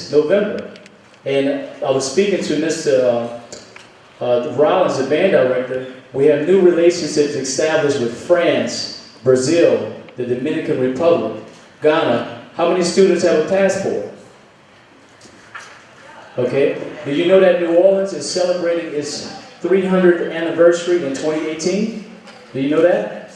this November. And I was speaking to Mr. Rollins, the band director. We have new relationships established with France, Brazil, the Dominican Republic, Ghana. How many students have a passport? Okay. Do you know that New Orleans is celebrating its 300th anniversary in 2018? Do you know that?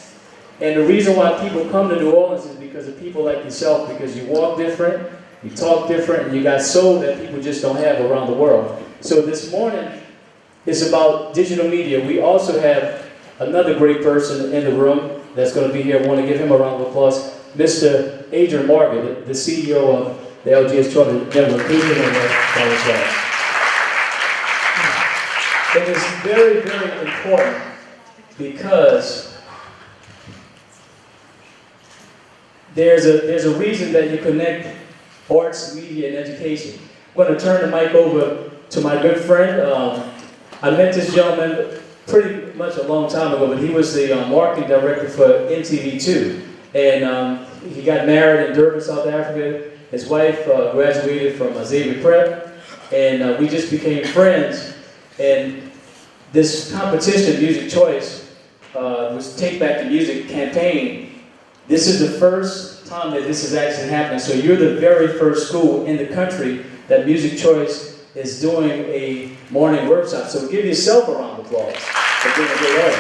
And the reason why people come to New Orleans is because of people like yourself, because you walk different, you talk different, and you got soul that people just don't have around the world. So this morning, it's about digital media. We also have another great person in the room that's going to be here. I want to give him a round of applause. Mr. Adrian Morgan, the CEO of the LGS Children Network. Please give him a round of applause. It is very, very important because there's a reason that you connect arts, media, and education. I'm going to turn the mic over to my good friend. I met this gentleman pretty much a long time ago, but he was the marketing director for MTV2. And he got married in Durban, South Africa. His wife graduated from Xavier Prep, and we just became friends. And this competition, Music Choice, was Take Back the Music campaign. This is the first time that this is actually happening. So you're the very first school in the country that Music Choice is doing a morning workshop. So give yourself a round of applause for being a great audience.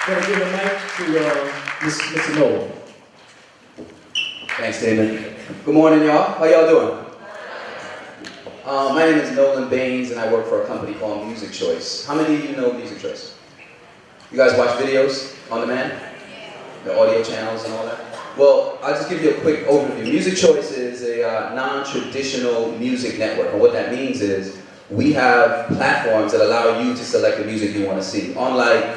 I'm going to give the mic to Mr. Noel. Thanks, Damon. Good morning, y'all. How y'all doing? My name is Nolan Baines, and I work for a company called Music Choice. How many of you know Music Choice? You guys watch videos on demand? The audio channels and all that? Well, I'll just give you a quick overview. Music Choice is a non-traditional music network, and what that means is we have platforms that allow you to select the music you want to see. Unlike,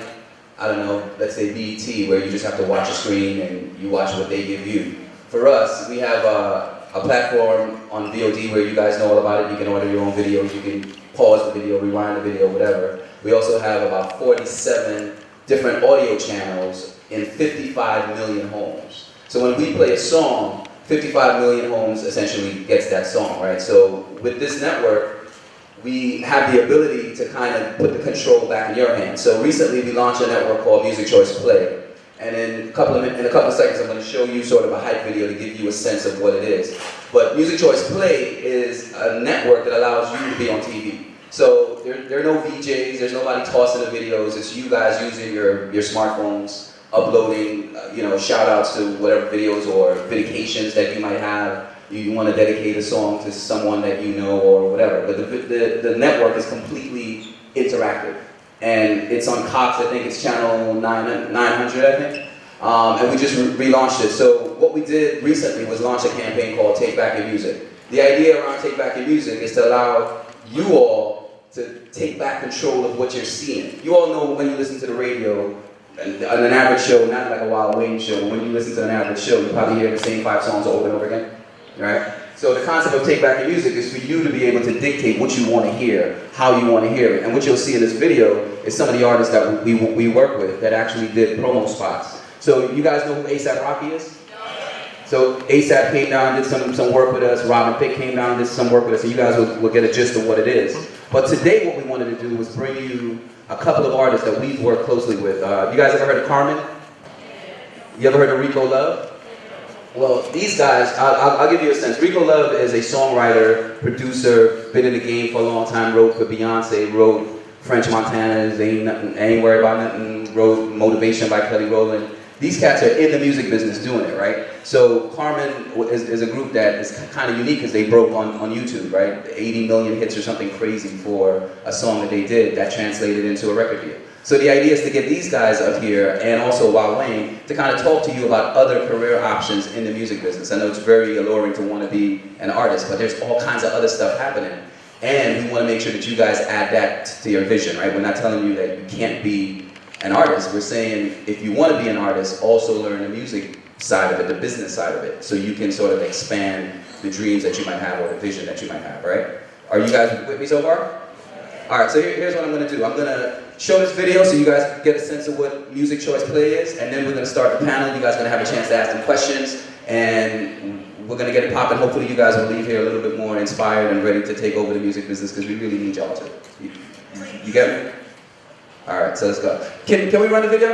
I don't know, let's say BET, where you just have to watch a screen and you watch what they give you. For us, we have a platform on VOD where you guys know all about it. You can order your own videos, you can pause the video, rewind the video, whatever. We also have about 47 different audio channels in 55 million homes. So when we play a song, 55 million homes essentially gets that song, right? So with this network, we have the ability to kind of put the control back in your hands. So recently we launched a network called Music Choice Play. And in a couple of seconds, I'm going to show you sort of a hype video to give you a sense of what it is. But Music Choice Play is a network that allows you to be on TV. So there are no VJs, there's nobody tossing the videos, it's you guys using your smartphones, uploading, shout outs to whatever videos or dedications that you might have. You want to dedicate a song to someone that you know or whatever. But the network is completely interactive. And it's on Cox, I think it's channel 900, I think. And we just relaunched it. So what we did recently was launch a campaign called Take Back Your Music. The idea around Take Back Your Music is to allow you all to take back control of what you're seeing. You all know when you listen to the radio, and on an average show, not like a Wild Wayne show, when you listen to an average show, you probably hear the same 5 songs over and over again, right? So the concept of Take Back Your Music is for you to be able to dictate what you want to hear, how you want to hear it. And what you'll see in this video is some of the artists that we work with that actually did promo spots. So you guys know who A$AP Rocky is? So A$AP came down and did some work with us. Robin Thicke came down and did some work with us. So you guys will get a gist of what it is. But today what we wanted to do was bring you a couple of artists that we've worked closely with. You guys ever heard of Karmen? You ever heard of Rico Love? Well, these guys, I'll give you a sense. Rico Love is a songwriter, producer, been in the game for a long time, wrote for Beyonce, wrote French Montana's, Ain't Worried About Nothing, wrote Motivation by Kelly Rowland. These cats are in the music business doing it, right? So Karmen is a group that is kind of unique because they broke on YouTube, right? 80 million hits or something crazy for a song that they did that translated into a record deal. So the idea is to get these guys up here, and also Wild Wayne, to kind of talk to you about other career options in the music business. I know it's very alluring to want to be an artist, but there's all kinds of other stuff happening. And we want to make sure that you guys add that to your vision, right? We're not telling you that you can't be an artist. We're saying if you want to be an artist, also learn the music side of it, the business side of it, so you can sort of expand the dreams that you might have or the vision that you might have, right? Are you guys with me so far? All right, so here's what I'm going to do. I'm going to show this video so you guys get a sense of what Music Choice Play is, and then we're going to start the panel. You guys are going to have a chance to ask them questions, and we're gonna get it popping. Hopefully you guys will leave here a little bit more inspired and ready to take over the music business because we really need y'all to. You get me? All right, so let's go. Can we run the video?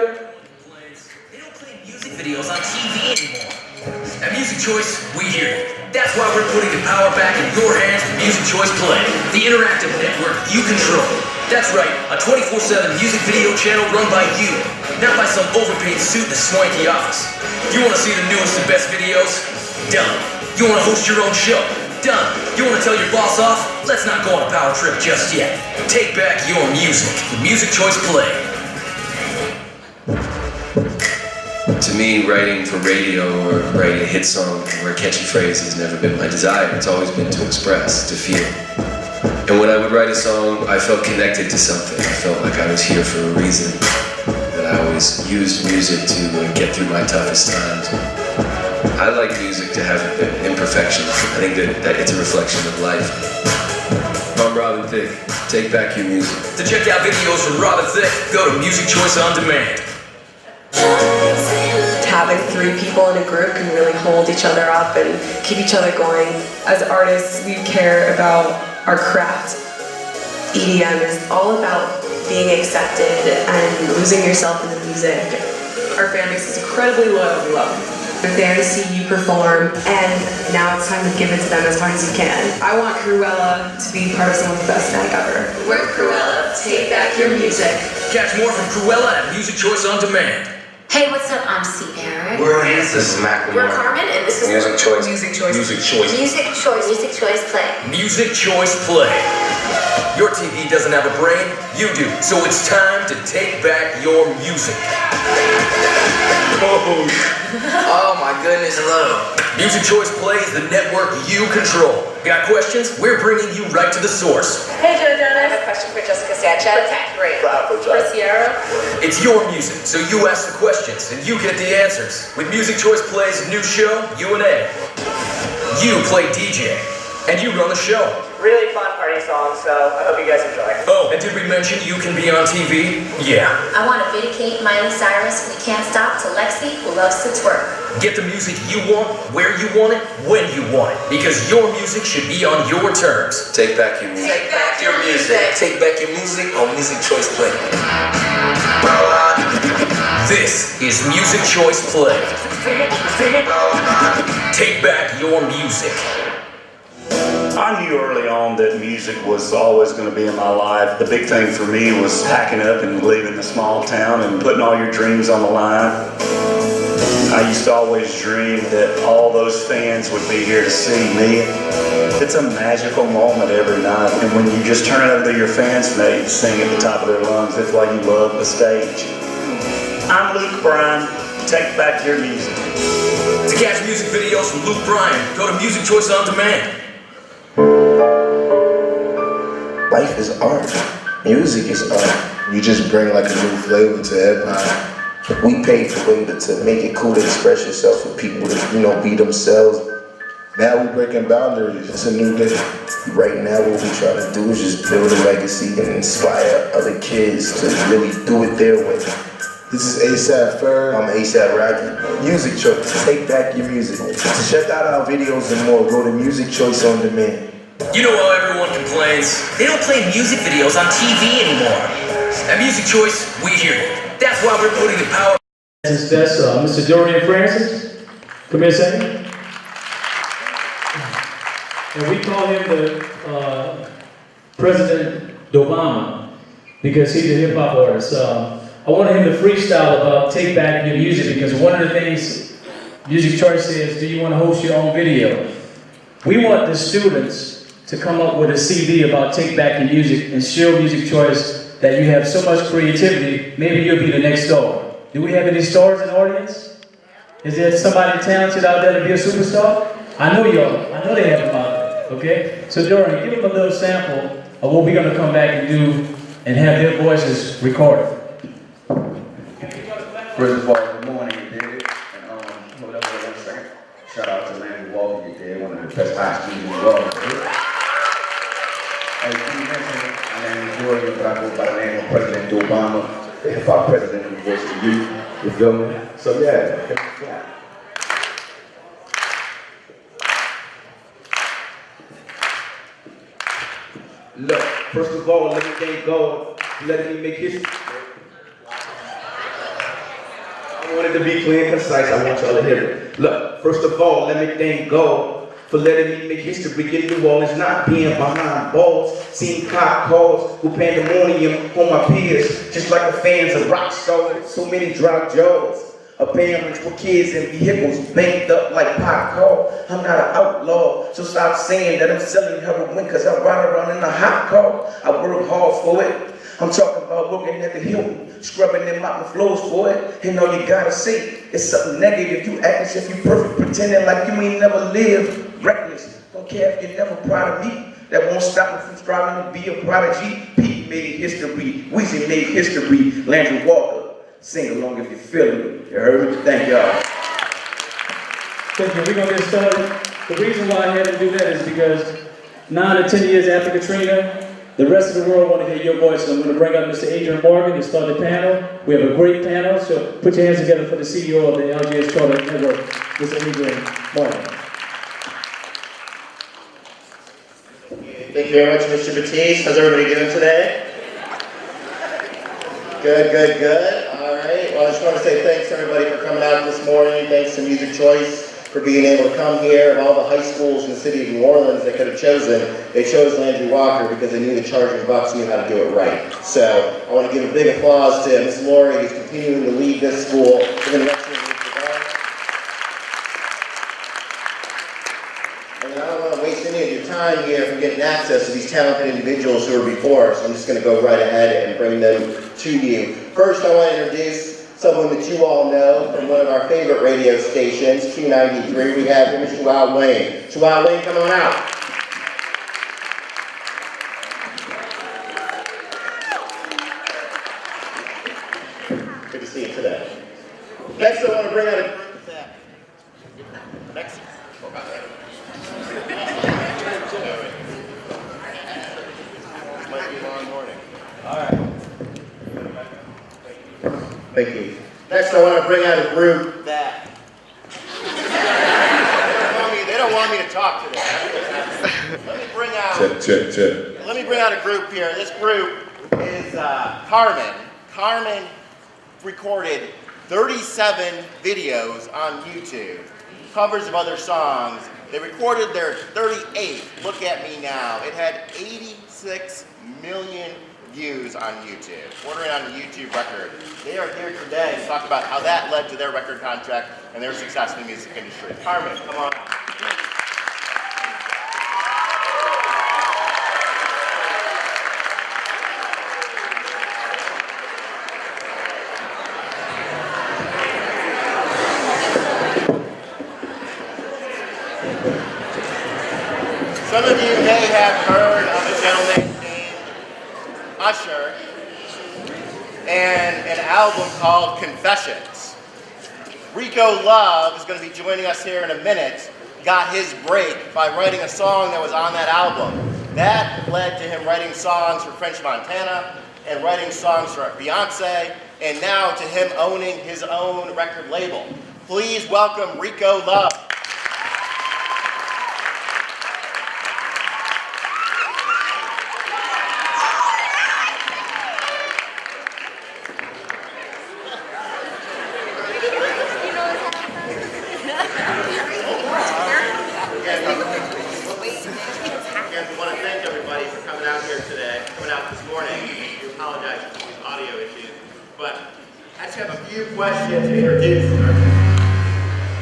They don't play music videos on TV anymore. At Music Choice, we hear you. That's why we're putting the power back in your hands with Music Choice Play, the interactive network you control. That's right, a 24/7 music video channel run by you, not by some overpaid suit in a swanky office. You want to see the newest and best videos? Done. You want to host your own show? Done. You want to tell your boss off? Let's not go on a power trip just yet. Take back your music with Music Choice Play. To me, writing for radio or writing a hit song or a catchy phrase has never been my desire. It's always been to express, to feel. And when I would write a song, I felt connected to something. I felt like I was here for a reason. That I always used music to get through my toughest times. I like music to have imperfections. I think that it's a reflection of life. I'm Robin Thicke. Take back your music. To check out videos from Robin Thicke, go to Music Choice On Demand. Having three people in a group can really hold each other up and keep each other going. As artists, we care about our craft. EDM is all about being accepted and losing yourself in the music. Our fan base is incredibly loyal. We love them. They're there to see you perform, and now it's time to give it to them as hard as you can. I want Cruella to be part of someone's best night ever. We're Cruella. Take back your music. Catch more from Cruella at Music Choice On Demand. Hey, what's up? I'm C-Aaron. This is Mac. We're Karmen, and this is Music Choice. Music Choice. Music Choice. Music Choice. Music Choice Play. Music Choice Play. Your TV doesn't have a brain, you do. So it's time to take back your music. Oh my goodness, hello. Music Choice Play is the network you control. Got questions? We're bringing you right to the source. Hey, Joe Jonas. I have a question for Jessica Sanchez. Great. For Sierra. It's your music, so you ask the questions and you get the answers. With Music Choice Play's new show, U&A. You play DJ, and you run the show. Really fun party song, so I hope you guys enjoy. Oh, and did we mention you can be on TV? Yeah. I want to vindicate Miley Cyrus. We can't stop to Lexi, who loves to twerk. Get the music you want, where you want it, when you want it. Because your music should be on your terms. Take back your music. Take back your music. Take back your music on Music Choice Play. This is Music Choice Play. Take back your music. I knew early on that music was always going to be in my life. The big thing for me was packing up and leaving the small town and putting all your dreams on the line. I used to always dream that all those fans would be here to see me. It's a magical moment every night, and when you just turn it over to your fans and they sing at the top of their lungs, it's like you love the stage. I'm Luke Bryan. Take back your music. To catch music videos from Luke Bryan, go to Music Choice On Demand. Life is art. Music is art. You just bring like a new flavor to hip-hop. We paved the way to make it cool to express yourself for people to, be themselves. Now we're breaking boundaries. It's a new day. Right now what we try to do is just build a legacy and inspire other kids to really do it their way. This is ASAP Ferg. I'm ASAP Rocky. Music Choice. Take back your music. To check out our videos and more, go to Music Choice On Demand. You know how everyone complains? They don't play music videos on TV anymore. At Music Choice, we hear you. That's why we're putting the power. That's Mr. Dorian Francis. Come here a second. And we call him the President Obama because he's a hip hop artist. I wanted him to freestyle about Take Back Your Music because one of the things Music Choice says, do you want to host your own video? We want the students to come up with a CD about Take Back Your Music and show Music Choice that you have so much creativity, maybe you'll be the next star. Do we have any stars in the audience? Is there somebody talented out there to be a superstar? I know y'all. I know they have them out there, okay? So Dorian, give them a little sample of what we're going to come back and do and have their voices recorded. First of all, good morning, you did it. And hold up for 1 second. Shout out to Landry, you did one of the best high schools in the world. As you mentioned, my name is Dorian, but I go by the name of President Obama, the hip-hop president of the voice of youth. You feel me? So yeah. First of all, let me thank God for letting me make history. I wanted to be clear and concise. I want y'all to hear it. Look, first of all, let me thank God for letting me make history in New Orleans, not being behind balls, seeing cop calls who pandemonium on my peers, just like the fans of rock stars. So many drop jaws. Abandonments with kids and vehicles banked up like pot call. I'm not an outlaw, so stop saying that I'm selling heroin because I ride around in a hot car. I work hard for it. I'm talking about working at the Hilton, scrubbing and mopping floors for it. And all you gotta say is something negative. You act as if you perfect, pretending like you ain't never lived. Reckless, don't care if you're never proud of me. That won't stop me from striving to be a prodigy. Pete made history, Weezy made history. Landry Walker, sing along if you feel it. You heard me? Thank y'all. Thank you. We're going to get started. The reason why I had to do that is because 9 or 10 years after Katrina, the rest of the world want to hear your voice. So I'm going to bring up Mr. Adrian Morgan to start the panel. We have a great panel, so put your hands together for the CEO of the LGS Charter Network, Mr. Adrian Morgan. Thank you very much, Mr. Batiste. How's everybody doing today? Good, good, good. All right. Well, I just want to say thanks to everybody for coming out this morning. Thanks to Music Choice for being able to come here. And all the high schools in the city of New Orleans they could have chosen, they chose Landry Walker because they knew the charging bucks knew how to do it right. So I want to give a big applause to Ms. Lori, who's continuing to lead this school. We're going to next year and I don't want to waste any of your time here from getting access to these talented individuals who are before us. So I'm just going to go right ahead and bring them to you. First, I want to introduce someone that you all know from one of our favorite radio stations, Q93. We have here Mr. Wild Wayne. Mr. Wild Wayne, come on out. Good to see you today. Next, I want to bring out a group that. Next. Might be a long morning. All right. Thank you. Next, I want to bring out a group that they don't want me to talk today. Let me bring out. Let me bring out a group here. This group is Karmen. Karmen recorded 37 videos on YouTube, covers of other songs. They recorded their 38th. Look at Me Now. It had 86 million views on YouTube, bordering on the YouTube record. They are here today to talk about how that led to their record contract and their success in the music industry. Karmen, come on. Some of you may have heard of a gentleman named Usher and an album called Confessions. Rico Love is going to be joining us here in a minute. Got his break by writing a song that was on that album. That led to him writing songs for French Montana and writing songs for Beyonce, and now to him owning his own record label. Please welcome Rico Love. Questions to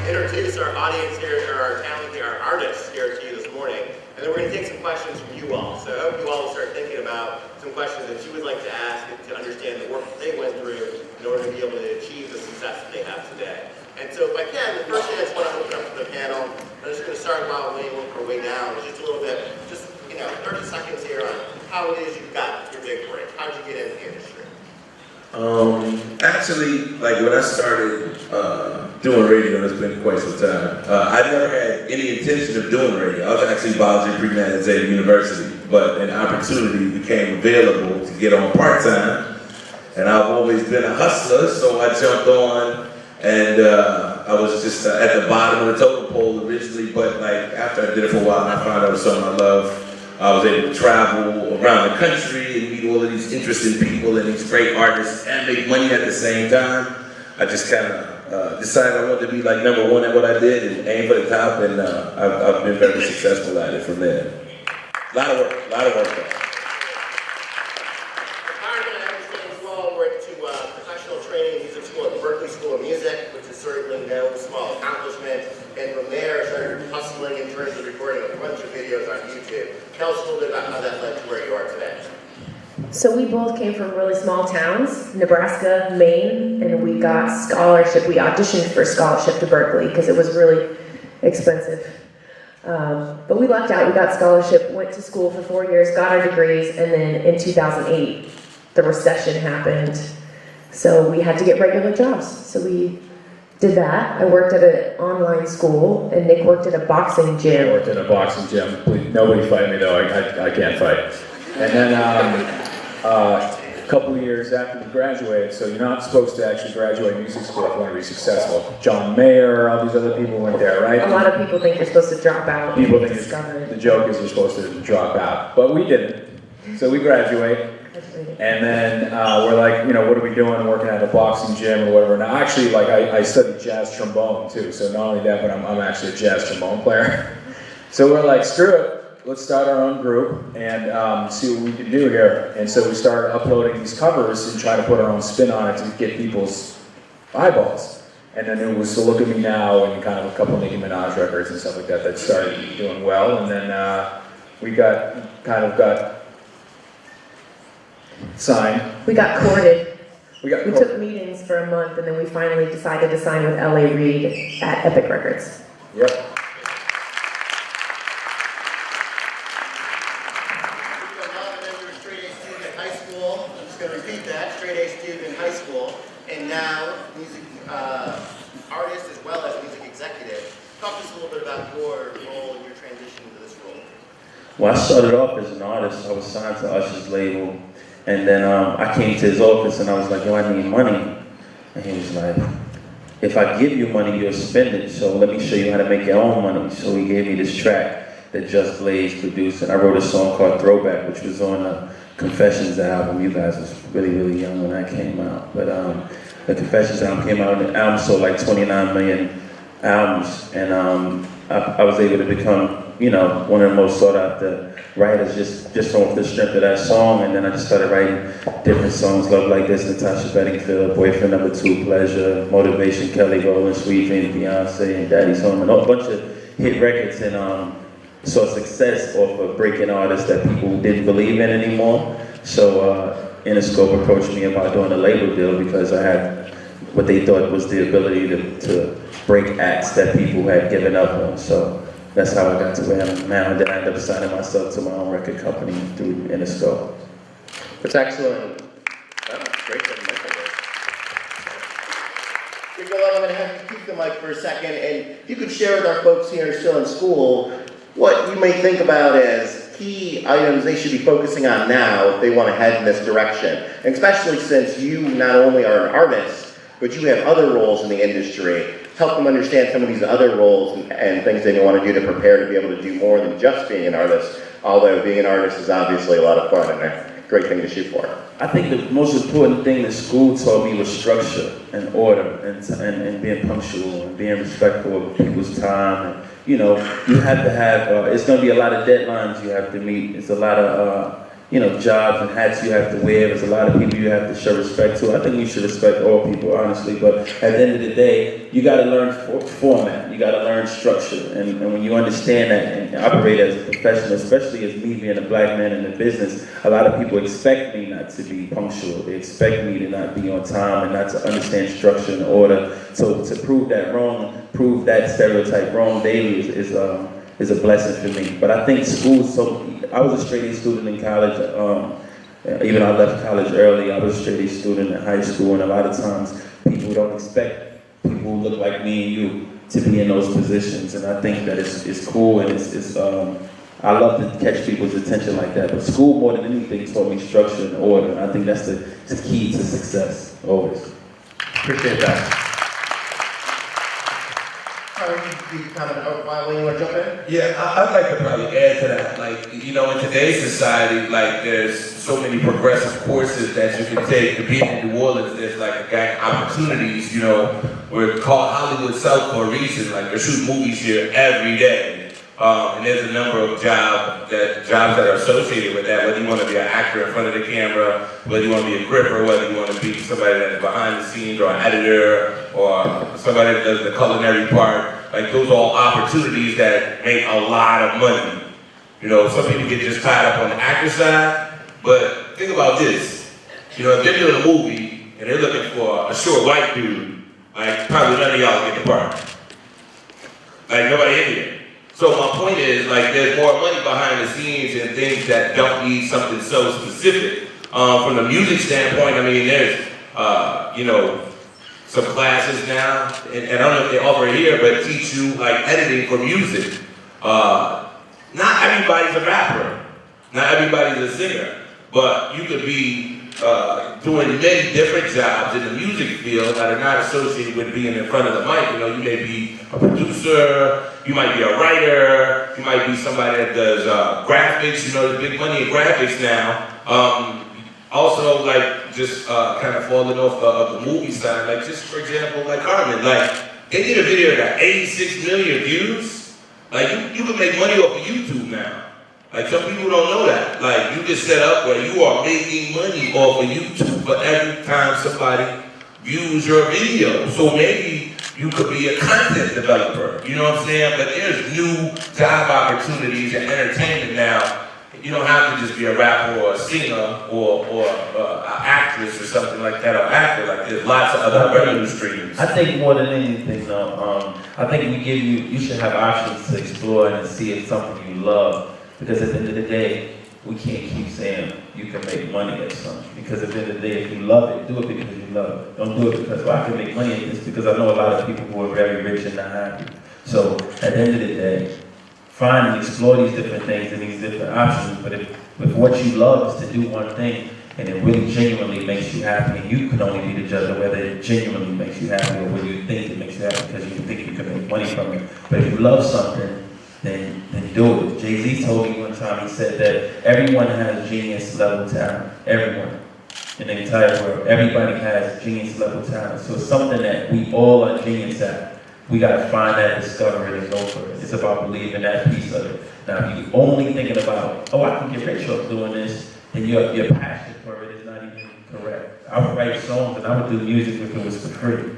introduce our audience here, or our talent here, our artists here to you this morning, and then we're going to take some questions from you all. So I hope you all will start thinking about some questions that you would like to ask to understand the work that they went through in order to be able to achieve the success that they have today. And so if I can, the first thing I just want to open up to the panel, I'm just going to start while we work our way down, just a little bit, 30 seconds here on how it is you got your big break. How did you get into the industry? Actually, like when I started doing radio, it's been quite some time. I never had any intention of doing radio. I was actually biology pre-med at Zeta University, but an opportunity became available to get on part-time, and I've always been a hustler, so I jumped on, and I was just at the bottom of the totem pole originally, but like after I did it for a while, I found out it was something I love. I was able to travel around the country and meet all of these interesting people and these great artists and make money at the same time. I just kind of decided I wanted to be like #1 at what I did and aim for the top, and I've been very successful at it from there. A lot of work though. Karmen, I understand as well, went to professional training music school at the Berklee School of Music, which is certainly no small accomplishment. And from there, started hustling in terms of recording a bunch of videos on YouTube. Tell us a little bit about how that led to where you are today. So we both came from really small towns, Nebraska, Maine, and we got scholarship. We auditioned for scholarship to Berklee because it was really expensive. But we lucked out, we got scholarship, went to school for 4 years, got our degrees, and then in 2008, the recession happened. So we had to get regular jobs. So we did that. I worked at an online school, and Nick worked at a boxing gym. I worked at a boxing gym. Please, nobody fight me though, I can't fight. And then a couple of years after we graduated, so you're not supposed to actually graduate music school if you want to be successful. John Mayer, all these other people went there, right? A lot of people think you're supposed to drop out. People think the joke is you're supposed to drop out, but we didn't. So we graduate, and then we're like, what are we doing? Working at a boxing gym or whatever. Now, actually, like I studied jazz trombone too, so not only that, but I'm actually a jazz trombone player. So we're like, screw it. Let's start our own group and see what we can do here. And so we started uploading these covers and trying to put our own spin on it to get people's eyeballs. And then it was So Look at Me Now and kind of a couple of Nicki Minaj records and stuff like that that started doing well. And then we got signed. We got courted. We took meetings for a month, and then we finally decided to sign with L.A. Reid at Epic Records. Yep. And now music artist as well as music executive. Talk to us a little bit about your role and your transition to this role. Well, I started off as an artist. I was signed to Usher's label, and then I came to his office and I was like, yo, I need money. And he was like, if I give you money, you'll spend it, so let me show you how to make your own money. So he gave me this track that Just Blaze produced, and I wrote a song called Throwback, which was on the Confessions album. You guys was really, really young when that came out. But the Confessions album came out, and the album sold like 29 million albums. And I was able to become, one of the most sought after writers just off the strength of that song. And then I just started writing different songs, Love Like This, Natasha Bedingfield, Boyfriend Number 2, Pleasure, Motivation, Kelly Rowland, Sweet Thing, Beyonce, and Daddy's Home, and a bunch of hit records. And saw success off of breaking artists that people didn't believe in anymore. So Interscope approached me about doing a label deal because I had what they thought was the ability to break acts that people had given up on. So that's how I got to where I am now. And then I ended up signing myself to my own record company through Interscope. That's excellent. Great. Rico Love, I'm going to have you keep the mic for a second, and you could share with our folks here still in school what you may think about as key items they should be focusing on now if they want to head in this direction. And especially since you not only are an artist, but you have other roles in the industry. Help them understand some of these other roles and things they want to do to prepare to be able to do more than just being an artist. Although being an artist is obviously a lot of fun and a great thing to shoot for. I think the most important thing that school taught me was structure and order and being punctual and being respectful of people's time. And, you have to have, it's going to be a lot of deadlines you have to meet. It's a lot of, jobs and hats you have to wear. There's a lot of people you have to show respect to. I think we should respect all people, honestly. But at the end of the day, you got to learn format. You got to learn structure. And when you understand that and operate as a professional, especially as me being a black man in the business, a lot of people expect me not to be punctual. They expect me to not be on time and not to understand structure and order. So to prove that wrong, prove that stereotype wrong daily is a blessing for me. But I think school, I was a straight A student in college. Even though I left college early, I was a straight A student in high school, and a lot of times people don't expect people who look like me and you to be in those positions. And I think that it's cool, and I love to catch people's attention like that. But school, more than anything, taught me structure and order, and I think that's the key to success, always. Appreciate that. you kind of when you want to jump in? Yeah, I'd like to probably add to that. Like, you know, in today's society, like, there's so many progressive courses that you can take. To be in New Orleans, there's like a gang of opportunities, you know, we're called Hollywood South for a reason. Like, they shoot movies here every day. And there's a number of jobs that are associated with that, whether you want to be an actor in front of the camera, whether you want to be a gripper, whether you want to be somebody that's behind the scenes or an editor or somebody that does the culinary part. Like, those are all opportunities that make a lot of money. You know, some people get just tied up on the actor side, but think about this. You know, if they're doing a movie and they're looking for a short white dude, like, probably none of y'all get the part. Like, nobody in here. So my point is, like, there's more money behind the scenes and things that don't need something so specific. From the music standpoint, I mean, there's, you know, some classes now, and I don't know if they offer it here, but teach you, like, editing for music. Not everybody's a rapper, not everybody's a singer, but you could be doing many different jobs in the music field that are not associated with being in front of the mic. You know, you may be a producer, you might be a writer, you might be somebody that does graphics. You know, there's big money in graphics now. Also, like, just kind of falling off of the movie side, like, just for example, like Karmen, like, they did a video that got 86 million views. Like, you can make money off of YouTube now. Like, some people don't know that. Like, you can set up where you are making money off of YouTube for every time somebody views your video. So maybe you could be a content developer, you know what I'm saying? But there's new job opportunities in entertainment now. You don't have to just be a rapper or a singer or an actress or something like that, or actor. Like, there's lots of other revenue streams. I think more than anything, though, I think you should have options to explore and see if something you love. Because at the end of the day, we can't keep saying you can make money at something. Because at the end of the day, if you love it, do it because you love it. Don't do it because, well, I can make money at this, because I know a lot of people who are very rich and not happy. So at the end of the day, find and explore these different things and these different options. But if what you love is to do one thing, and it really genuinely makes you happy, and you can only be the judge of whether it genuinely makes you happy or whether you think it makes you happy because you think you can make money from it. But if you love something, then do it. Jay-Z told me one time, he said that everyone has genius level talent. Everyone. In the entire world. Everybody has genius level talent. So it's something that we all are genius at. We gotta find that, discover it, and go for it. It's about believing that piece of it. Now, if you're only thinking about, oh, I can get rich off doing this, then your passion for it is not even correct. I would write songs and I would do music if it was for free.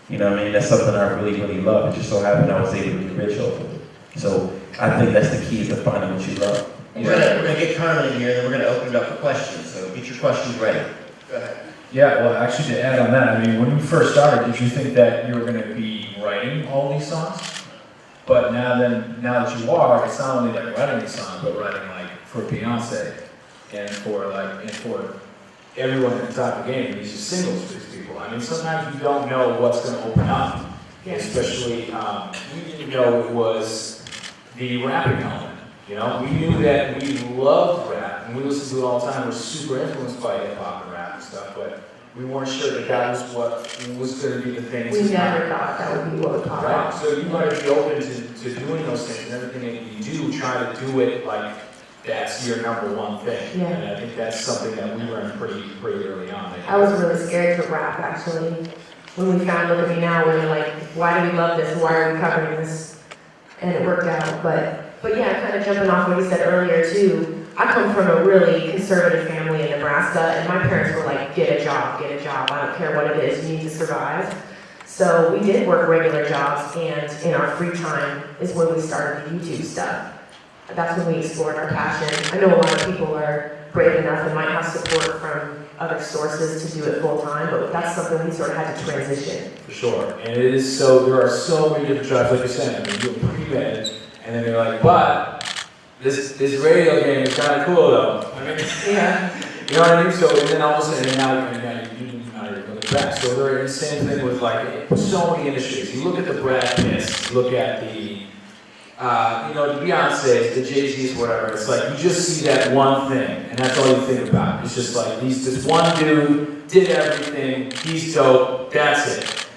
You know what I mean? That's something I really, really love. It just so happened I was able to get rich off of it. So I think that's the key, is to finding what you love. We're gonna get Karmen in here, and then we're gonna open it up for questions. So get your questions ready. Go ahead. Yeah, well, actually, to add on that, I mean, when you first started, did you think that you were going to be writing all these songs? But now that you are, it's not only like writing these songs, but writing like for Beyonce and for everyone at the top of the game. These are singles for these people. I mean, sometimes you don't know what's going to open up, especially we didn't know it was the rapping element. You know, we knew that we loved rap and we listened to it all the time. We're super influenced by hip hop and rap and stuff, but we weren't sure that was what was going to be the thing. We never thought that would be what would pop right. up. So you got to be open to doing those things, and everything that you do, try to do it like that's your number one thing. Yeah. And I think that's something that we learned pretty early on. I was really scared to rap, actually. When we found Look at Me Now, we were like, why do we love this? Why are we covering this? And it worked out. But yeah, kind of jumping off what you said earlier too, I come from a really conservative family in Nebraska, and my parents were like, get a job, I don't care what it is, you need to survive. So we did work regular jobs, and in our free time is when we started the YouTube stuff. That's when we explored our passion. I know a lot of people are brave enough and might have support from other sources to do it full time, but that's something we sort of had to transition. For sure, and it is so, there are so many different jobs, like you said, I mean, you're pre-med, and then they're like, but this radio game is kind of cool though. I mean, yeah. You know what I mean? So, and then all of a sudden, now you're looking back. So they're the same thing with like so many industries. You look at the Brad Pitts, look at the, the Beyonce's, the Jay-Z's, whatever. It's like you just see that one thing, and that's all you think about. It's just like this one dude did everything. He's dope. That's it.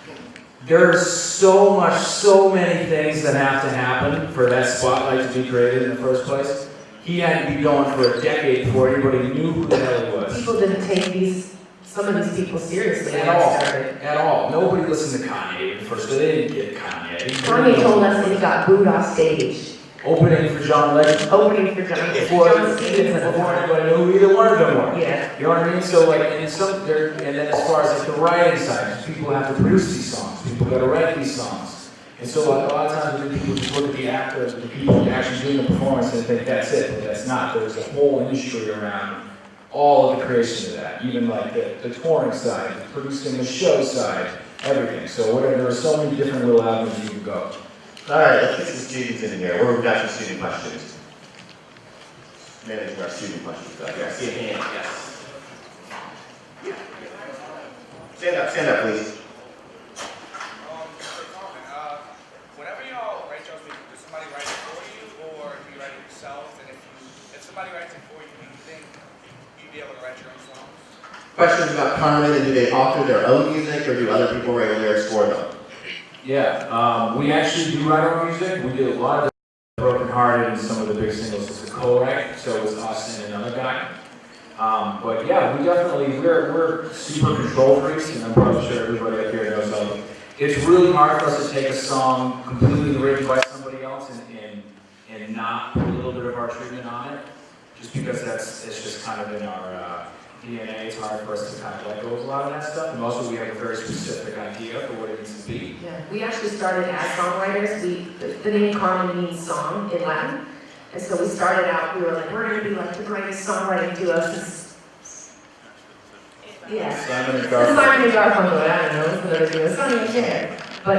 there's so many things that have to happen for that spotlight to be created in the first place. He had to be going for a decade before anybody knew who the hell he was. People didn't take some of these people seriously At when all. I started. At all. Nobody listened to Kanye at first. They didn't get Kanye. Kanye told us that he got booed off stage. Opening for John Legend. Opening for John Before Stevens. anybody knew who either one of them were. Yeah. You know what I mean? So like, and then as far as like the writing side, people have to produce these songs. People got to write these songs. And so like, a lot of times when people just look at the actors, the people actually doing the performance, and think that's it, but that's not. There's a whole industry around all of the creation of that. Even like the touring side, the producing the show side, everything. So whatever, there are so many different little avenues you can go. All right, let's get some students in here. Where we've got some student questions. Managing our student questions back here. I see a hand, yes. Stand up, please. Whenever y'all write your music, does somebody write it for you, or do you write it yourselves? And if somebody writes it for you, do you think you'd be able to write your own songs? Questions about Karmen, and do they author their own music, or do other people write lyrics for them? Yeah, we actually do write our own music. We did a lot of Broken Hearted and some of the big singles as a co-write, so it was us and another guy. But yeah, we're super control freaks, and I'm probably sure everybody up here knows that. It's really hard for us to take a song completely written by somebody else and not put a little bit of our treatment on it, just because it's just kind of in our DNA. It's hard for us to kind of let go of a lot of that stuff, and also we have a very specific idea for what it needs to be. Yeah, we actually started as songwriters. The name Karmen means song in Latin. And so we started out, we were like, we're going to be like the greatest songwriting duo since, yeah. Simon and Garfunkel. Simon and Garfunkel, I don't know, it's another duo, it's not even fair. But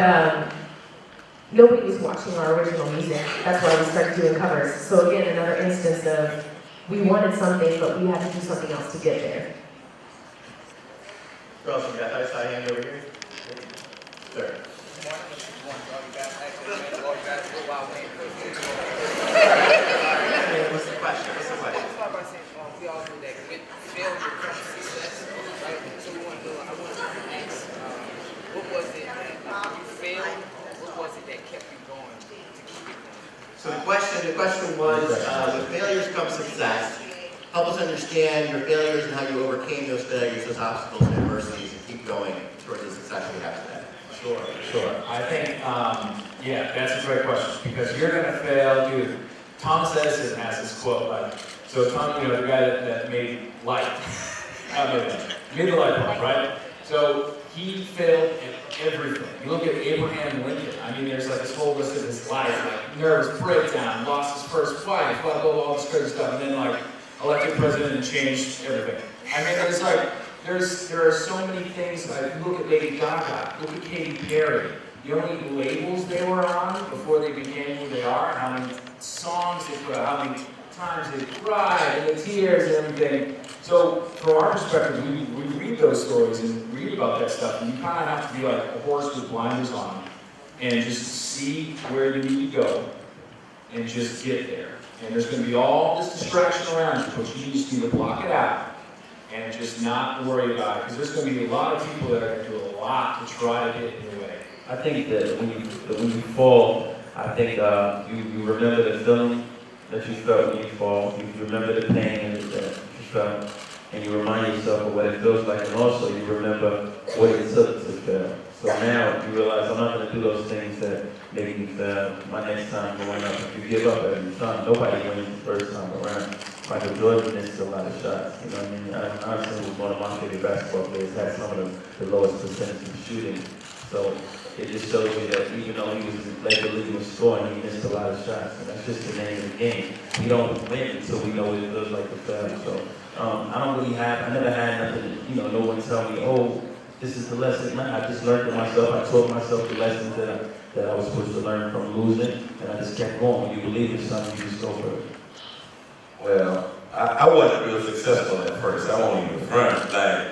nobody was watching our original music. That's why we started doing covers. So again, another instance of, we wanted something, but we had to do something else to get there. Who else we got? I saw a hand over here. Sir. What's the question? We all know that with failure comes success, right? So we want to know, I want to ask, what was it that you failed? What was it that kept you going to keep it going? So the question was, with failures comes success. Help us understand your failures and how you overcame those failures, those obstacles and adversities, and keep going towards the success we have today. Sure. I think, yeah, that's a great question, because you're going to fail, dude. Thomas Edison has this quote, like, so Tom, the guy that made light, made the light bulb, right? So he failed at everything. You look at Abraham Lincoln. I mean, there's like this whole list of his life, like nervous breakdown, lost his first wife, blah, blah, blah, all this crazy stuff, and then like elected president and changed everything. I mean, it's like, there are so many things, like you look at Lady Gaga, look at Katy Perry, you know how many labels they were on before they became who they are, and how many songs they put out, how many times they cried, and the tears and everything. So from our perspective, we read those stories and read about that stuff, and you kind of have to be like a horse with blinders on and just see where you need to go and just get there. And there's going to be all this distraction around you, but you just need to block it out and just not worry about it, because there's going to be a lot of people that are going to do a lot to try to get in your way. I think that when you fall, I think you remember the feeling that you felt when you fall. You remember the pain that you felt, and you remind yourself of what it feels like, and also you remember what it took to fail. So now you realize I'm not going to do those things that make me fail. My next time going up, if you give up every time, nobody wins the first time around. Michael Jordan missed a lot of shots. You know what I mean? Honestly, was one of my favorite basketball players. Had some of the lowest percentage of shooting. So it just shows you that even though he was led the league with scoring, he missed a lot of shots. And that's just the name of the game. We don't win until we know what it feels like to fail. So I never had nothing, no one tell me, oh, this is the lesson. I just learned it myself. I taught myself the lessons that I was supposed to learn from losing, and I just kept going. When you believe in something, you just go for it. Well, I wasn't real successful at first. I won't even front. Like,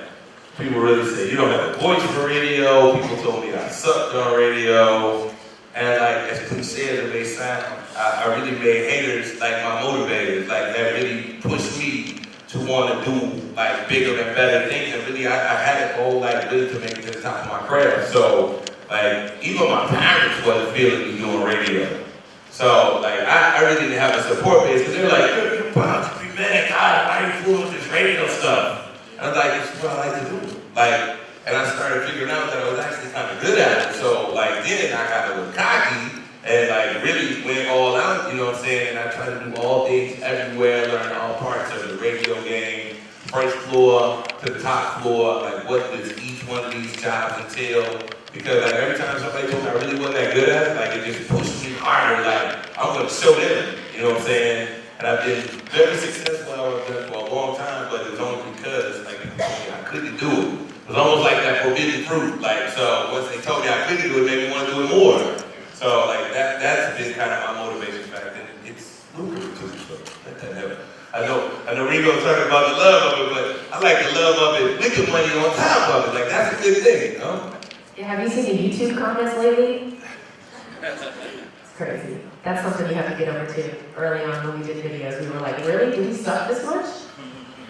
people really say, you don't have a voice for radio. People told me I sucked on radio. And like, as cliche as it may sound, I really made haters like my motivators. Like, that really pushed me to want to do like bigger and better things. And really, I had a goal like really to make it to the top of my craft. So Like, even my parents wasn't feeling me doing radio. So, like, I really didn't have a support base, because they were like, you're about to be mad, God, why are you fooling with this radio stuff? I was like, it's what I like to do. Like, and I started figuring out that I was actually kind of good at it. So, like, then I got a little cocky, and like really went all out, you know what I'm saying? And I tried to do all things everywhere, learn all parts of the radio game, first floor to the top floor, like what does each one of these jobs entail? Because like every time somebody told me I really wasn't that good at it, like it just pushed me harder, like I'm gonna show them, you know what I'm saying? And I've been very successful at what I've done for a long time, but it was only because like I couldn't do it. It was almost like that forbidden fruit, like so once they told me I couldn't do it, it made me want to do it more. So like that's been kind of my motivation factor. It's lucrative too, so let that happen. I know Rico's talking about the love of it, but I like the love of it with the money on top of it. Like that's a good thing, you know? Yeah, have you seen the YouTube comments lately? It's crazy. That's something you have to get over to. Early on when we did videos, we were like, really? Do we suck this much?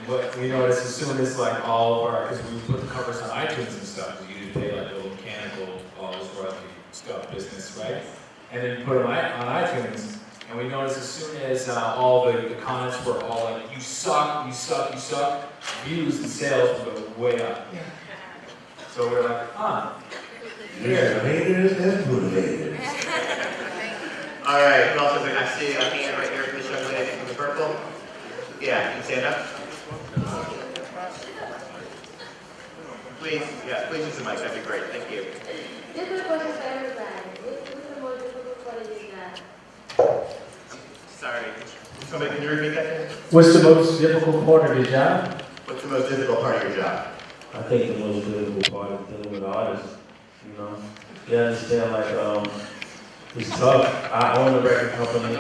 But we noticed as soon as like all of our, because we put the covers on iTunes and stuff, you usually pay like a little mechanical, all this royalty stuff business, right? And then you put them on iTunes, and we noticed as soon as all the comments were all like, you suck, you suck, you suck, views and sales would go way up. Yeah. So we're like, Yeah, haters, that's motivators. All right, who else is there? I see a hand right here from this young lady from the purple. Yeah, you can stand up. Please, yeah, please use the mic, that'd be great, thank you. This is a question for everybody. What's the most difficult part of your job? Sorry, somebody can you repeat that? What's the most difficult part of your job? What's the most difficult part of your job? I think the most difficult part is dealing with artists, you know? You understand, like, it's tough. I own a record company.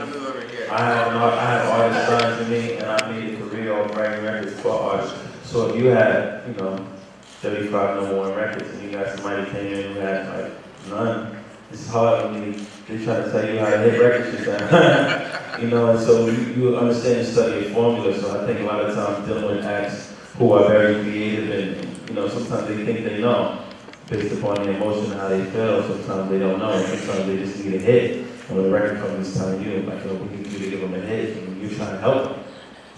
I have artists signed to me, and I made a career of writing records for artists. So if you had, you know, 35 number one records, and you got somebody came in who had like none, it's hard when they try to tell you how to hit records just now. You know, and so you understand and study a formula. So I think a lot of times dealing with acts who are very creative and, you know, sometimes they think they know based upon the emotion and how they feel. Sometimes they don't know. Sometimes they just need a hit. And when the record company's telling you, like, oh, we need you to give them a hit, and you're trying to help them.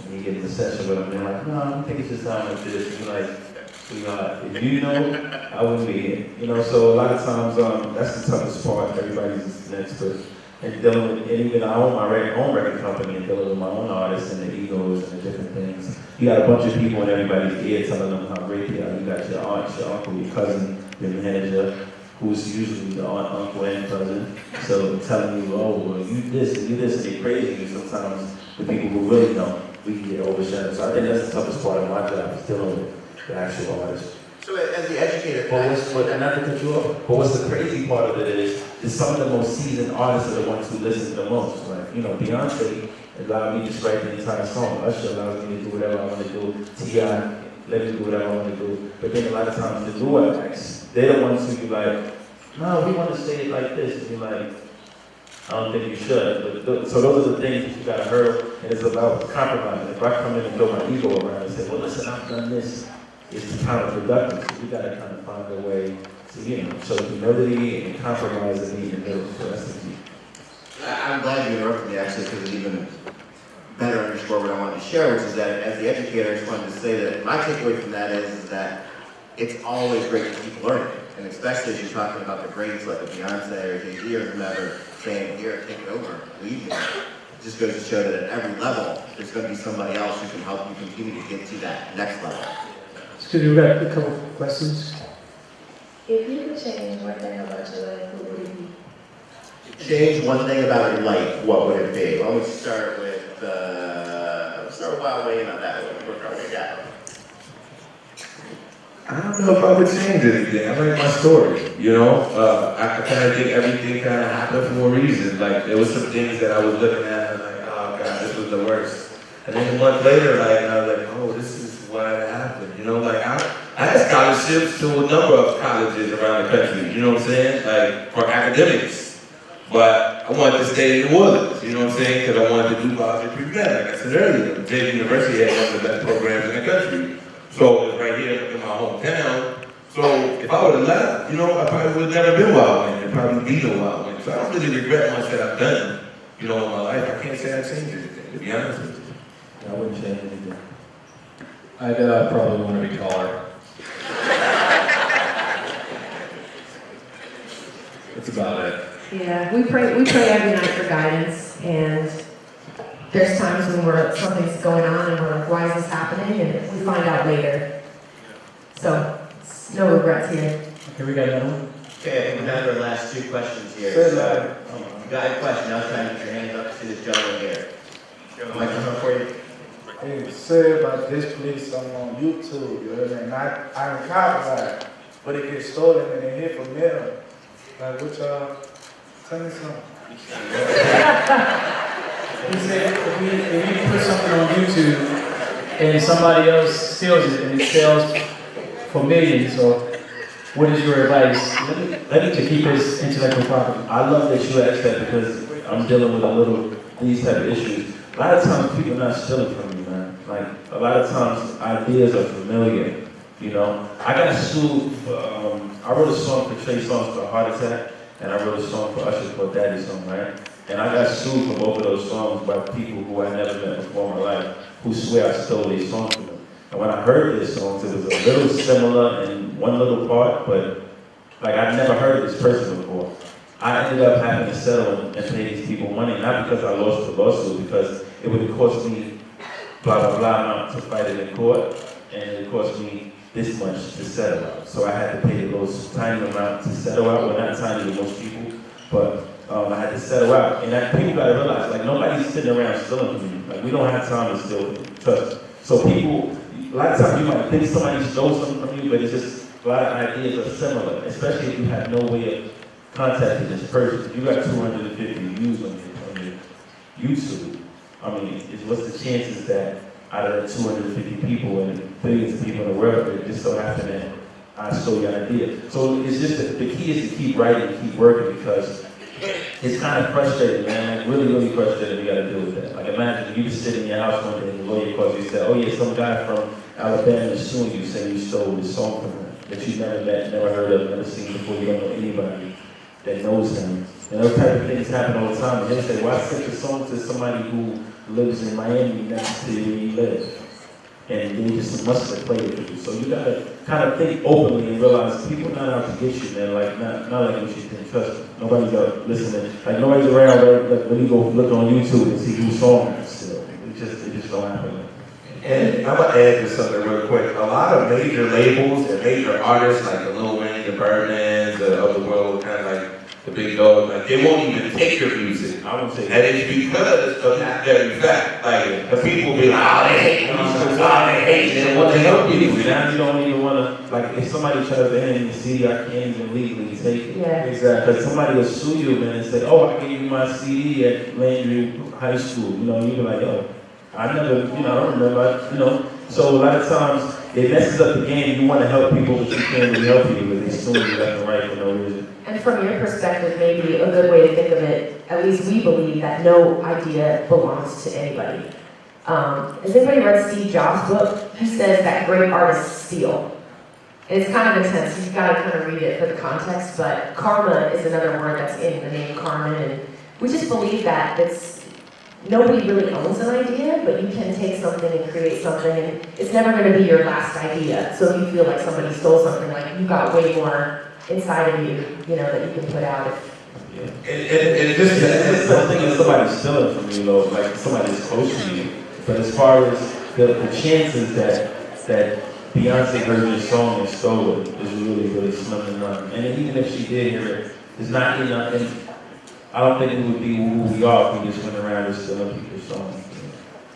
And you get in the session with them, and they're like, no, I don't think it's just sound like this. And you're like, sweetheart, if you know, I wouldn't be here. You know, so a lot of times, that's the toughest part. Everybody's an expert. And dealing with, and even I own my own record company and dealing with my own artists and the egos and the different things. You got a bunch of people in everybody's ear telling them how great they are. You got your aunt, your uncle, your cousin, your manager, who's usually the aunt, uncle, and cousin. So telling you, oh, well, you this, and they praising you. Sometimes the people who really don't, we get overshadowed. So I think that's the toughest part of my job, is dealing with the actual artist. So as the educator, and not to cut you off, but what's the crazy part of it is some of the most seasoned artists are the ones who listen the most. Like, you know, Beyonce allowed me to write the entire song. Usher allows me to do whatever I want to do. T.I. let me do whatever I want to do. But then a lot of times the newer acts, they're the ones who be like, no, we want to say it like this. And you're like, I don't think you should. But so those are the things that you got to hurdle, and it's about compromising. If I come in and throw my ego around and say, well, listen, I've done this, it's counterproductive. So we got to kind of find a way to, you know, show humility and compromise and meet in the middle. So that's the key. I'm glad you interrupted me, actually, because it even better underscore what I wanted to share, which is that as the educator, I just wanted to say that my takeaway from that is that it's always great to keep learning. And especially as you're talking about the greats like a Beyonce or Jay-Z or whomever saying, here, take it over, lead me. It just goes to show that at every level, there's going to be somebody else who can help you continue to get to that next level. Excuse me, we got a couple questions. If you could change one thing about your life, who would it be? Change one thing about your life, what would it be? Why don't we start with Wild Wayne on that one. Work our way down. I don't know if I would change anything. I like my story, you know? I kind of think everything kind of happened for a reason. Like, there was some things that I was looking at and like, oh God, this was the worst. And then a month later, like, I was like, oh, this is why it happened. You know, like, I had scholarships to a number of colleges around the country, you know what I'm saying? Like, for academics. But I wanted to stay in New Orleans, you know what I'm saying? Because I wanted to do voluntary pre-med, like I said earlier. J University had one of the best programs in the country. So it was right here in my hometown. So if I would have left, you know, I probably would have never been Wild Wing and probably be the Wild Wing. So I don't really regret much that I've done, you know, in my life. I can't say I changed anything, to be honest with you. I wouldn't change anything. I'd probably want to be taller. That's about it. Yeah, we pray every night for guidance, and there's times when something's going on and we're like, why is this happening? And we find out later. So, no regrets here. Okay, we got another one. Okay, I think we have our last two questions here. Say So, that. you got a question, now try and get your hands up to this gentleman here. Do you have a microphone for you? Hey, say about this place I'm on YouTube, you know what I mean? I don't copyright, but it gets stolen and they hit for mail. Like, what y'all, tell me something. He said if you put something on YouTube and somebody else steals it and it sells for millions, or what is your advice? Let me to keep his intellectual property. I love that you asked that because I'm dealing with these type of issues. A lot of times people are not stealing from me, man. Like, a lot of times ideas are familiar, you know. I got sued for, I wrote a song for Trey Songz for Heart Attack, and I wrote a song for Usher for Daddy Song, right? And I got sued for both of those songs by people who I never met before in my life, who swear I stole these songs from them. And when I heard these songs, it was a little similar in one little part, but like I'd never heard of this person before. I ended up having to settle and pay these people money, not because I lost the lawsuit, because it would have cost me blah, blah, blah amount to fight it in court, and it cost me this much to settle out. So I had to pay those tiny amount to settle out. Well, not tiny to most people, but I had to settle out. And that people gotta realize, like, nobody's sitting around stealing from you. Like, we don't have time to steal, trust. So people, a lot of times you might think somebody stole something from you, but it's just a lot of ideas are similar, especially if you have no way of contacting this person. You got 250 views on your YouTube. I mean, what's the chances that out of the 250 people and billions of people in the world, it just so happened that I stole your idea. So it's just the key is to keep writing, keep working, because it's kind of frustrating, man. Like, really, really frustrating. You got to deal with that. Like, imagine you just sit in your house one day and the lawyer calls you and said, "Oh yeah, some guy from Alabama is suing you, saying you stole this song from him that you never met, never heard of, never seen before. You don't know anybody that knows him." And those type of things happen all the time. And they say, "Why send a song to somebody who lives in Miami next to where you live?" And they just must have played it for you. So you gotta kind of think openly and realize people not out to get you, man. Like, not like you should think, trust me. Nobody's out listening. Like, nobody's around, right? Like, when you go look on YouTube and see whose song it is still. It just don't happen. And I'm gonna add to something real quick. A lot of major labels and major artists like the Lil Wayne, the Birdmans, of the world, kind of like the big dogs, like they won't even take your music. I would say, and it's because of that very fact. Like the people be like, "Oh, they hate me," they hate me. What they help you do, now you don't even want to, like, if somebody tries to hand me a CD, I can't even legally take it. Yeah. Exactly. Because somebody will sue you, man, and say, "Oh, I gave you my CD at Landry High School." You know, you be like, "Oh, I never, you know, I don't remember," you know. So a lot of times, it messes up the game. You want to help people, but you can't really help people because they sue you left and right for no reason. And from your perspective, maybe a good way to think of it, at least we believe that no idea belongs to anybody. Has anybody read Steve Jobs' book? He says that great artists steal. And it's kind of intense, you've got to kind of read it for the context, but karma is another word that's in the name Karmen, and we just believe that nobody really owns an idea, but you can take something and create something, and it's never going to be your last idea. So if you feel like somebody stole something, like you got way more inside of you, you know, that you can put out. Yeah. And it's something that somebody's stealing from you, though, like somebody's close to you. But as far as the chances that Beyonce heard your song and stole it is really, really slim and none. And even if she did hear it, it's not enough. And I don't think we would be who we are if we just went around and stealing people's songs.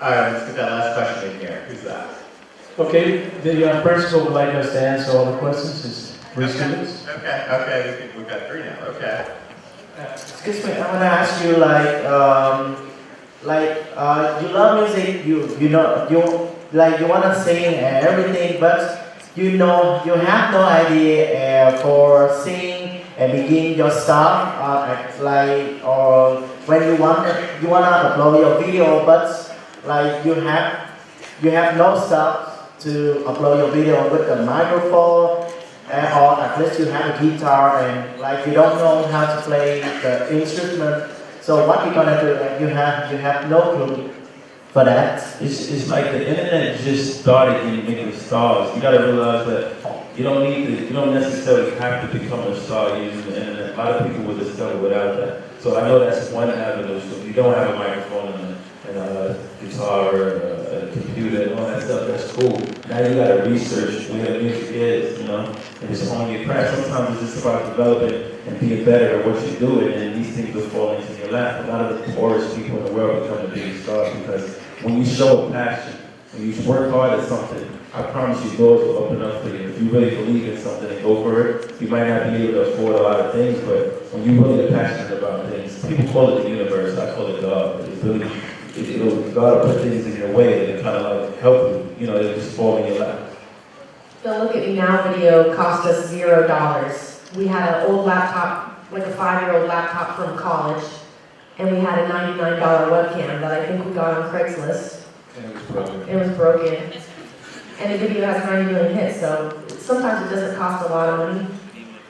All right, let's get that last question in here. Who's that? Okay, the principal would like us to answer all the questions. It's 3 students. Okay, we've got 3 now. Okay. Excuse me, I want to ask you, you love music, you know, you want to sing and everything, but you know, you have no idea for sing and begin your stuff, or when you want to upload your video, but like you have no stuff to upload your video with the microphone or at least you have a guitar and like you don't know how to play the instrument. So what you gonna do? Like you have no clue for that. It's like the internet just started making stars. You gotta realize that you don't necessarily have to become a star using the internet. A lot of people would discover without that. So I know that's one avenue. So if you don't have a microphone and a guitar or a computer and all that stuff, that's cool. Now you gotta research where the music is, you know, and just hone your craft. Sometimes it's just about developing and being better at what you're doing, and these things will fall into your lap. A lot of the poorest people in the world become the biggest stars because when you show a passion, when you work hard at something, I promise you doors will open up for you. If you really believe in something and go for it, you might not be able to afford a lot of things, but when you really are passionate about things, people call it the universe, I call it God, but it's really, God will put things in your way that kind of like help you, you know, it'll just fall in your lap. The Look at Me Now video cost us $0. We had an old laptop, like a 5-year-old laptop from college, and we had a $99 webcam that I think we got on Craigslist. And it was broken. It was broken. And the video has 90 million hits, so sometimes it doesn't cost a lot of money.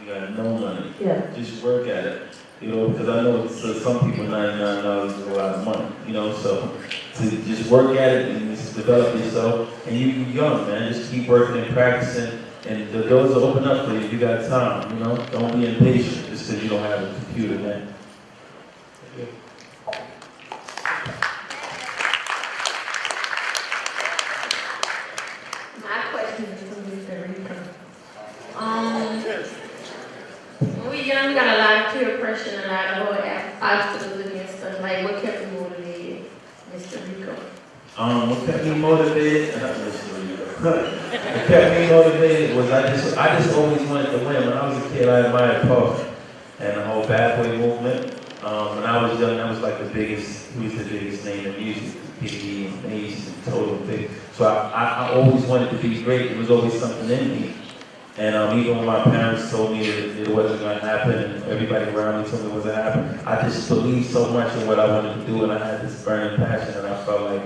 You got no money. Yeah. Just work at it. You know, because I know some people $99 is a lot of money, you know, so to just work at it and just develop yourself. And you're young, man, just keep working and practicing, and the doors will open up for you if you got time, you know. Don't be impatient just because you don't have a computer, man. My question is to Mr. Rico. When we young, we got a lot of peer pressure and a lot of obstacles against us. Like, what kept you motivated, Mr. Rico? What kept me motivated? What kept me motivated was I just always wanted to win. When I was a kid, I admired Puff and the whole bad boy movement. When I was young, that was like he was the biggest name in music. Biggie and Ace and Total thing. So I always wanted to be great. There was always something in me. And even when my parents told me that it wasn't going to happen, and everybody around me told me it wasn't going to happen, I just believed so much in what I wanted to do, and I had this burning passion that I felt like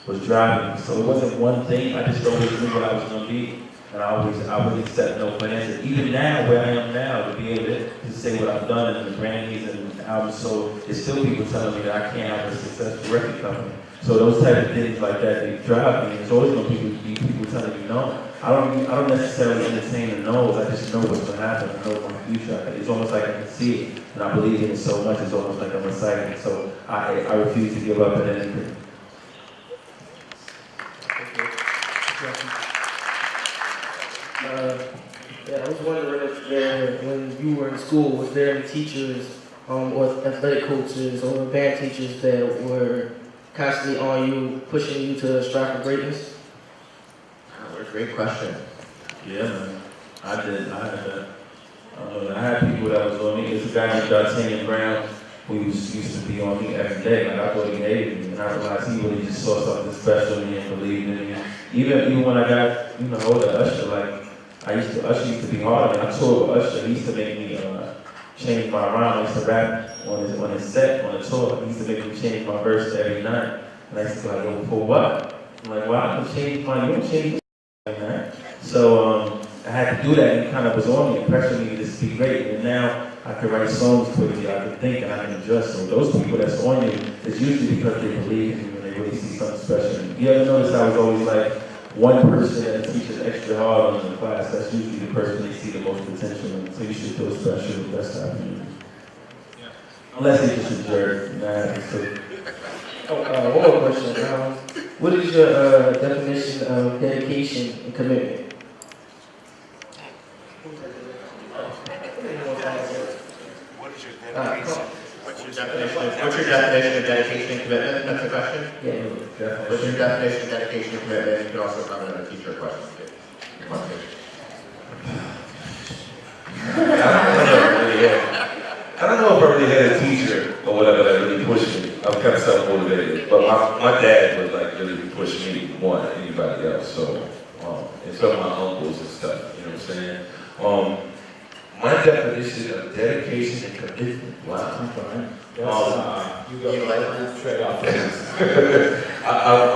was driving me. So it wasn't one thing. I just always knew what I was going to be, and I would accept no plans. And even now, where I am now, to be able to say what I've done in the Grammys and the albums, so there's still people telling me that I can't have a successful record company. So those type of things like that, they drive me. There's always going to be people telling you no. I don't necessarily entertain the no's. I just know what's going to happen. I know my future. It's almost like I can see it, and I believe in it so much. It's almost like I'm excited. So I refuse to give up at anything. Yeah, I was wondering if when you were in school, was there any teachers or athletic coaches or band teachers that were constantly on you, pushing you to strive for greatness? What a great question. Yeah, man. I did. I had that. I had people that was on me. There's a guy named D'Artagnan Brown who used to be on me every day. Like I thought he hated me, and I realized he really just saw something special in me and believed in me. Even when I got older, Usher, like Usher used to be hard. And I toured with Usher. He used to make me change my rhyme. I used to rap on his set on the tour. He used to make me change my verse every night. And I used to be like, yo, for what? I'm like, well, I can change my, you don't change my man. So I had to do that, and it kind of was on me, and pressured me to just be great. And now I can write songs quickly, I can think, and I can adjust. So those people that's on you, it's usually because they believe in you and they really see something special in you. You ever notice I was always like one person that teaches extra hard in the class? That's usually the person they see the most potential in. So you should feel special. That's how I feel. Unless he's just a jerk. One more question. What is your definition of dedication and commitment? What's your definition of dedication and commitment? That's the question? Yeah. What's your definition of dedication and commitment? You can also comment on a teacher question too. I don't know if I really had a teacher or whatever that really pushed me. I'm kind of self-motivated, but my dad would like really push me more than anybody else. So, and some of my uncles and stuff, you know what I'm saying? My definition of dedication and commitment. Wow. I'm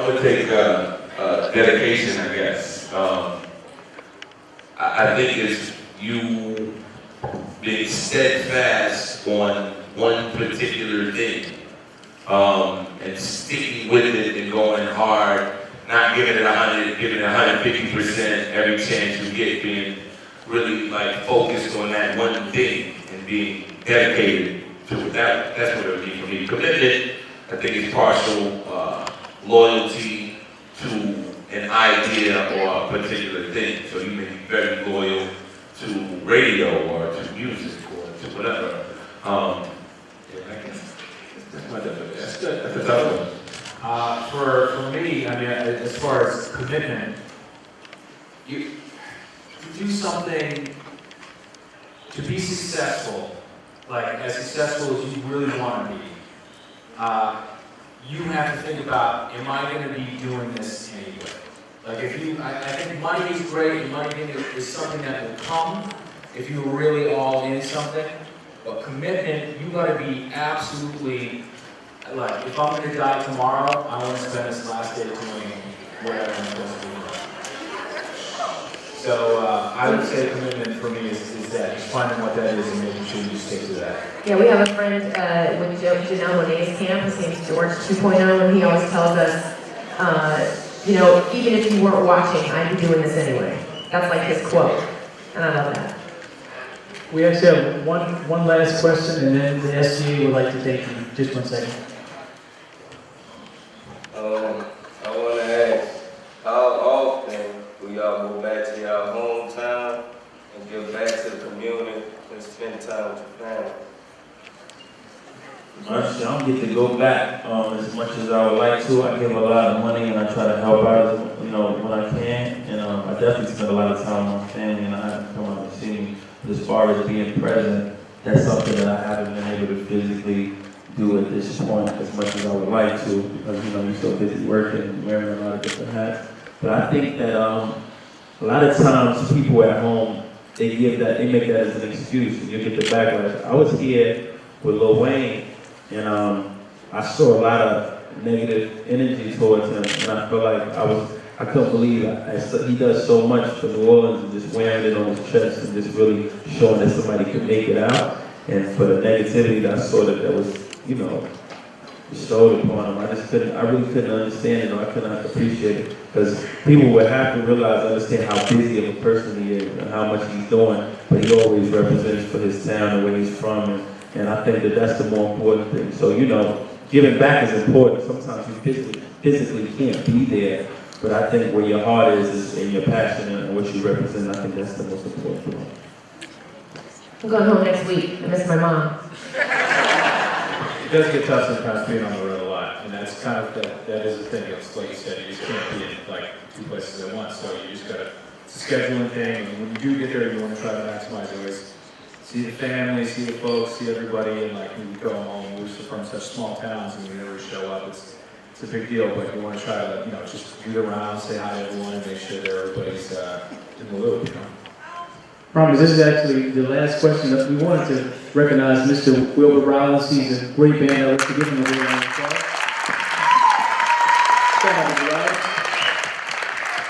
gonna take dedication, I guess. I think it's you being steadfast on one particular thing, and sticking with it and going hard, not giving it 100, giving it 150% every chance you get, being really like focused on that one thing and being dedicated to it. That's what it would be for me. Commitment, I think, is partial loyalty to an idea or a particular thing. So you may be very loyal to radio or to music or to whatever. Yeah, I guess that's my definition. That's good. That's a tough one. For me, I mean, as far as commitment, to do something, to be successful, like as successful as you really want to be, you have to think about, am I going to be doing this anyway? Like if you, I think money is great, and money is something that will come if you're really all in something, but commitment, you got to be absolutely, like, if I'm going to die tomorrow, I want to spend this last day doing whatever I'm supposed to do. So I would say commitment for me is that, just finding what that is and making sure you stick to that. Yeah, we have a friend with Janelle Monet's camp, his name's George 2.0, and he always tells us, you know, even if you weren't watching, I'd be doing this anyway. That's like his quote, and I love that. We actually have one last question, and then the SGA would like to take you. Just 1 second. I want to ask, how often will y'all go back to y'all hometown and give back to the community and spend time with your family? Honestly, I don't get to go back as much as I would like to. I give a lot of money and I try to help out, you know, when I can. And I definitely spend a lot of time with my family, and I have to come out and see me. But as far as being present, that's something that I haven't been able to physically do at this point as much as I would like to, because, you know, you're so busy working and wearing a lot of different hats. But I think that a lot of times people at home, they make that as an excuse, and you get the backlash. I was here with Lil Wayne, and I saw a lot of negative energy towards him, and I felt like I couldn't believe he does so much for New Orleans and just wearing it on his chest and just really showing that somebody could make it out. And for the negativity that I saw that was, you know, bestowed upon him, I really couldn't understand it, or I could not appreciate it, because people would have to understand how busy of a person he is and how much he's doing, but he always represents for his town and where he's from, and I think that that's the more important thing. So, you know, giving back is important. Sometimes you physically can't be there, but I think where your heart is and your passion and what you represent, I think that's the most important thing. I'm going home next week. I miss my mom. It does get tough sometimes being on the road a lot, and that's kind of, that is the thing. It's like you said, you just can't be in like 2 places at once, so you just gotta, it's a scheduling thing, and when you do get there, you want to try to maximize always. See the family, see the folks, see everybody, and like when you go home, we're from such small towns and you never show up, it's a big deal, but you want to try to, you know, just get around, say hi to everyone, and make sure that everybody's in the loop, you know. Promise, this is actually the last question that we wanted to recognize Mr. Wilbur Rollins. He's a great band. I'd like to give him a big round of applause.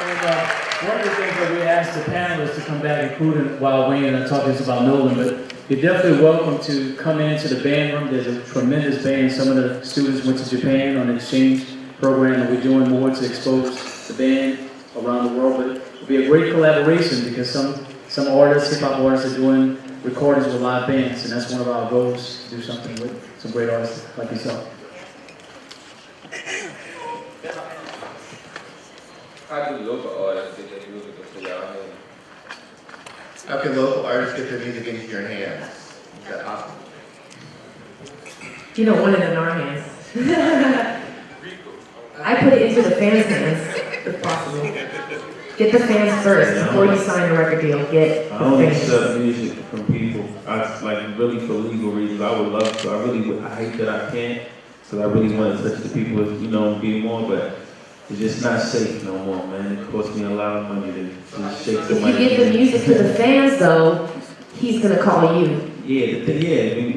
And one of the things that we asked the panelists to come back, including while Wayne and I talked to us about Nolan, but you're definitely welcome to come into the band room. There's a tremendous band. Some of the students went to Japan on an exchange program, and we're doing more to expose the band around the world. But it'll be a great collaboration because some artists, hip-hop artists, are doing recordings with live bands, and that's one of our goals, to do something with some great artists like yourself. How do local artists get their music into your hands? How can local artists get their music into your hands? Is that possible? You don't want it in our hands. I put it into the fans' hands, if possible. Get the fans first before you sign a record deal. Get the I don't fans. accept music from people. Like really for legal reasons. I would love to. I hate that I can't. So I really want to touch the people, you know, be more, but it's just not safe no more, man. It costs me a lot of money to shake somebody. If you give the music to the fans, though, he's gonna call you. Yeah,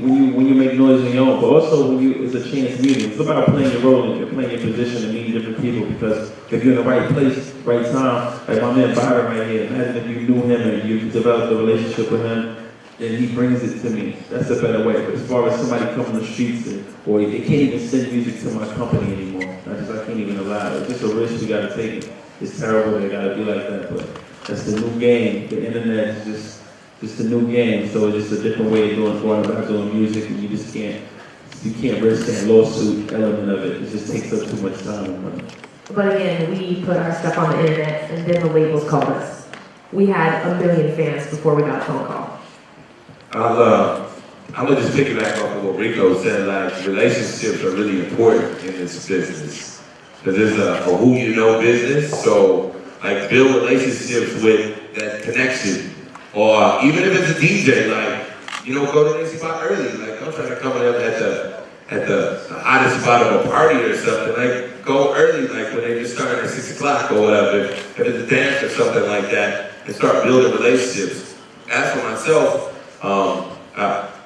when you make noise on your own, but also when it's a chance meeting. It's about playing your role and playing your position and meeting different people, because if you're in the right place, right time, like my man Byron right here, imagine if you knew him and you developed a relationship with him, and he brings it to me. That's a better way. But as far as somebody coming the streets or they can't even send music to my company anymore. I can't even allow it. It's just a risk we gotta take. It's terrible that it gotta be like that, but that's the new game. The internet is just a new game. So it's just a different way of going about doing music, and you can't risk that lawsuit element of it. It just takes up too much time and money. But again, we put our stuff on the internet, and then the labels called us. We had 1 million fans before we got a phone call. I'm gonna just piggyback off of what Rico said. Like, relationships are really important in this business, because it's a who you know business. So, like, build relationships with that connection, or even if it's a DJ, like, go to their spot early. Like, I'm trying to come in at the hottest spot of a party or something. Like, go early, like when they just start at 6 o'clock or whatever. If it's a dance or something like that, and start building relationships. As for myself,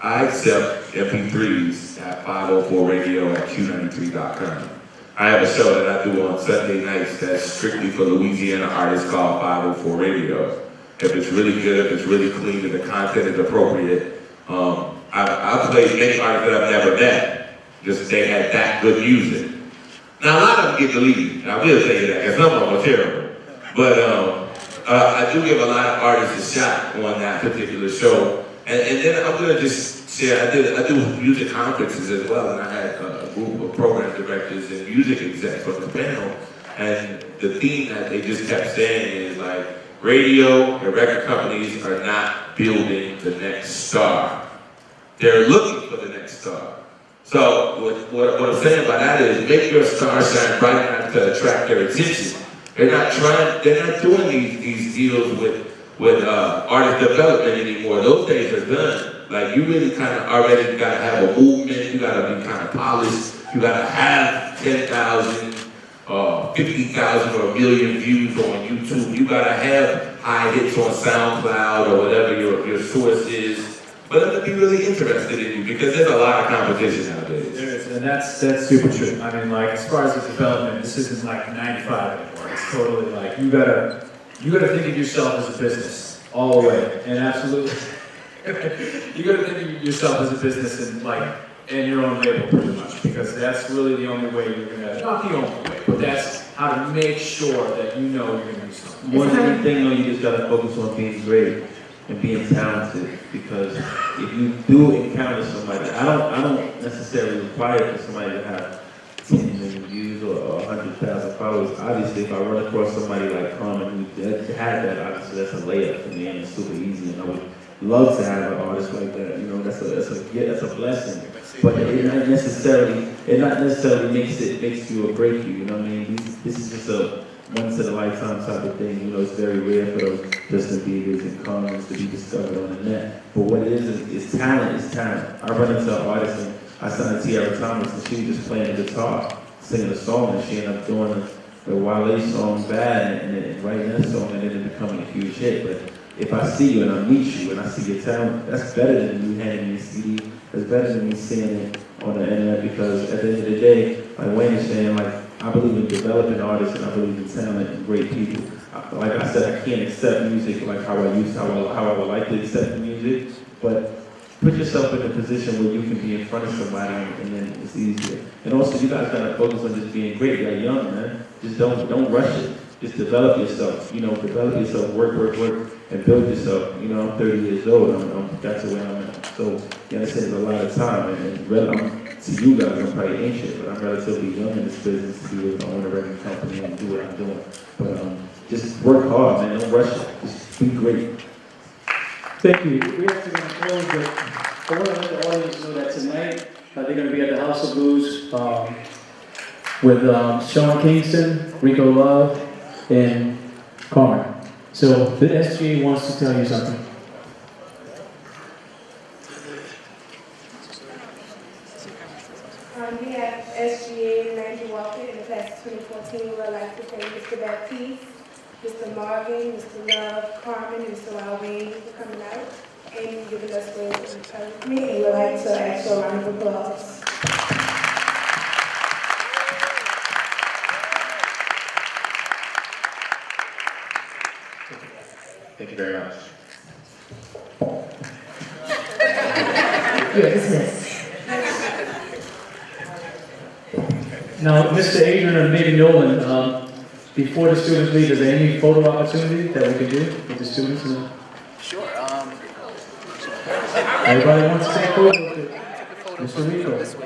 I accept MP3s at 504 Radio at Q93.com. I have a show that I do on Sunday nights that's strictly for Louisiana artists called 504 Radio. If it's really good, if it's really clean, if the content is appropriate, I've played many artists that I've never met, just they had that good music. Now, a lot of them get deleted. I will tell you that, because some of them are terrible. But I do give a lot of artists a shot on that particular show. And then I'm gonna just share, I do music conferences as well, and I had a group of program directors and music execs on the panel, and the theme that they just kept saying is like, radio and record companies are not building the next star. They're looking for the next star. So what I'm saying by that is, make your star shine bright enough to attract their attention. They're not doing these deals with artist development anymore. Those days are done. Like, you really kind of already gotta have a movement, you gotta be kind of polished, you gotta have 10,000, 50,000 or 1 million views on YouTube. You gotta have high hits on SoundCloud or whatever your source is. But them to be really interested in you, because there's a lot of competition nowadays. There is, and that's super true. I mean, like, as far as the development, this isn't like 95 anymore. It's totally like, you gotta think of yourself as a business all the way, and absolutely, you gotta think of yourself as a business and your own label pretty much, because that's really the only way you're gonna, not the only way, but that's how to make sure that you know you're gonna do something. More than anything, though, you just gotta focus on being great and being talented, because if you do encounter somebody, I don't necessarily require for somebody to have 10 million views or 100,000 followers. Obviously, if I run across somebody like Karmen who had that, obviously that's a layup for me, and it's super easy, and I would love to have an artist like that. That's a blessing. But it not necessarily makes you or break you. You know what I mean? This is just a once in a lifetime type of thing. It's very rare for those Justin Biebers and Karmens to be discovered on the net. But what it is talent. Is talent. I run into an artist and I signed Tiara Thomas, and she was just playing the guitar, singing a song, and she ended up doing the Wale song Bad and writing that song, and then it becoming a huge hit. But if I see you and I meet you and I see your talent, that's better than you handing me a CD. That's better than me seeing it on the internet, because at the end of the day, like Wayne is saying, like, I believe in developing artists and I believe in talent and great people. Like I said, I can't accept music like how I would like to accept the music, but put yourself in a position where you can be in front of somebody and then it's easier. And also, you guys gotta focus on just being great. You're young, man. Just don't rush it. Just develop yourself. Develop yourself. Work, and build yourself. I'm 30 years old. That's the way I'm at. So you understand, there's a lot of time. And to you guys, I'm probably ancient, but I'm relatively young in this business to be able to own a record company and do what I'm doing. But just work hard, man. Don't rush it. Just be great. Thank you. We have to go close, but I want to let the audience know that tonight they're going to be at the House of Blues with Sean Kingston, Rico Love, and Karmen. So the SGA wants to tell you something. We have SGA Landry Walker in the class of 2014. We would like to thank Mr. Baptiste, Mr. Morgan, Mr. Love, Karmen, and Mr. Wayne for coming out. and giving us words of encouragement. And we'd like to ask for a round of applause. Thank you very much. You're dismissed. Now, Mr. Adrian and maybe Nolan, before the students leave, is there any photo opportunity that we can do with the students? Sure. Everybody wants to take a photo with Mr. Rico, Mr.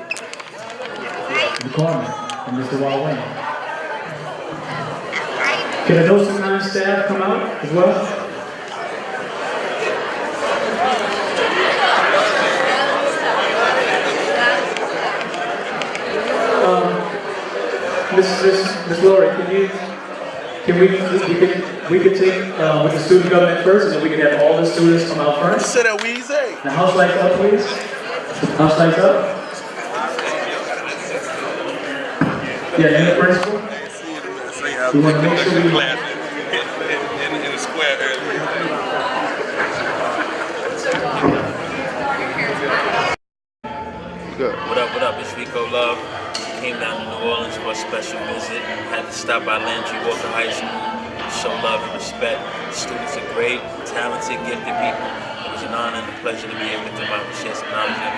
Karmen, and Mr. Wayne. Can the Dose of Kind staff come out as well? Ms. Lori, we could take with the student government first, and then we can have all the students come out first. Say that Weezy. The house lights up, please. House lights up. Yeah, and the principal. We want to make sure we. In the square earlier. Good. What up? It's Rico Love. Came down to New Orleans for a special visit. Had to stop by Landry High School, show love and respect. The students are great, talented, gifted people. It was an honor and a pleasure to be able to come out and share some knowledge and